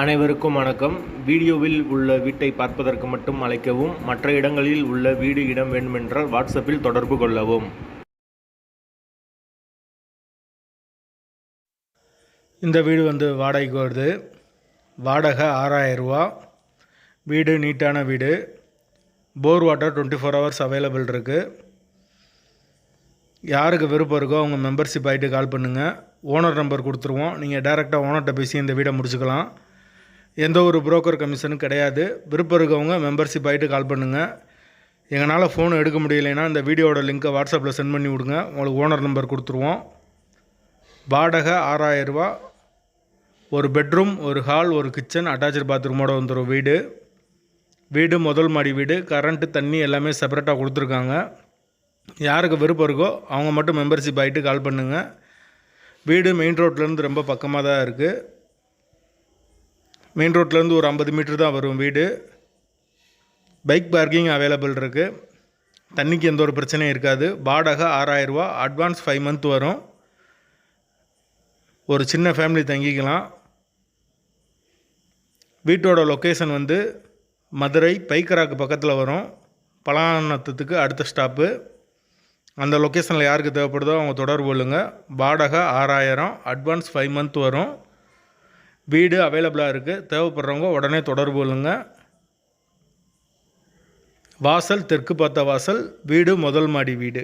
அனைவருக்கும் வணக்கம். வீடியோவில் உள்ள வீட்டை பார்ப்பதற்கு மட்டும் அழைக்கவும். மற்ற இடங்களில் உள்ள வீடு இடம் வேண்டுமென்றால் வாட்ஸ்அப்பில் தொடர்பு கொள்ளவும். இந்த வீடு வாடகைக்கு வருது. வாடகை 6000 ரூபா. வீடு நீட்டான வீடு. போர் வாட்டர் 24 ஹவர்ஸ் அவைலபிள் இருக்குது. யாருக்கு விருப்பம் இருக்கோ அவங்க மெம்பர்ஷிப் ஆகிட்டு கால் பண்ணுங்கள். ஓனர் நம்பர் கொடுத்துருவோம். நீங்கள் டைரெக்டாக ஓனர்கிட்ட பேசி இந்த வீடை முடிச்சுக்கலாம். எந்த ஒரு புரோக்கர் கமிஷனும் கிடையாது. விருப்பம் இருக்கவங்க மெம்பர்ஷிப் ஆகிட்டு கால் பண்ணுங்கள். எங்களால் ஃபோன் எடுக்க முடியலைன்னா இந்த வீடியோட லிங்க்கை வாட்ஸ்அப்பில் சென்ட் பண்ணி விடுங்க. உங்களுக்கு ஓனர் நம்பர் கொடுத்துருவோம். வாடகை 6000 ரூபா. ஒரு பெட்ரூம், ஒரு ஹால், ஒரு கிச்சன், அட்டாச்சு பாத்ரூமோடு வந்துடும் வீடு. வீடு முதல் மாடி வீடு. கரண்ட்டு, தண்ணி எல்லாமே செப்பரேட்டாக கொடுத்துருக்காங்க. யாருக்கு விருப்பம் இருக்கோ அவங்க மட்டும் மெம்பர்ஷிப் ஆகிட்டு கால் பண்ணுங்கள். வீடு மெயின் ரோட்லேருந்து ரொம்ப பக்கமாக தான் இருக்குது. மெயின் ரோட்லேருந்து ஒரு 50 மீட்டர் தான் வரும் வீடு. பைக் பார்க்கிங் அவைலபிள் இருக்குது. தண்ணிக்கு எந்த ஒரு பிரச்சனையும் இருக்காது. வாடகை 6000 ரூபா. அட்வான்ஸ் 5 மந்த் வரும். ஒரு சின்ன ஃபேமிலி தங்கிக்கலாம். வீட்டோட லொக்கேஷன் மதுரை பைக்கராக்கு பக்கத்தில் வரும். பலானத்துக்கு அடுத்த ஸ்டாப்பு. அந்த லொக்கேஷனில் யாருக்கு தேவைப்படுதோ அவங்க தொடர்பு கொள்ளுங்கள். வாடகை 6000, அட்வான்ஸ் 5 மந்த் வரும். வீடு அவைலபிளாக இருக்குது. தேவைப்படுறவங்க உடனே தொடர்பு கொள்ளுங்கள். வாசல் தெற்கு பார்த்த வாசல். வீடு முதல் மாடி வீடு.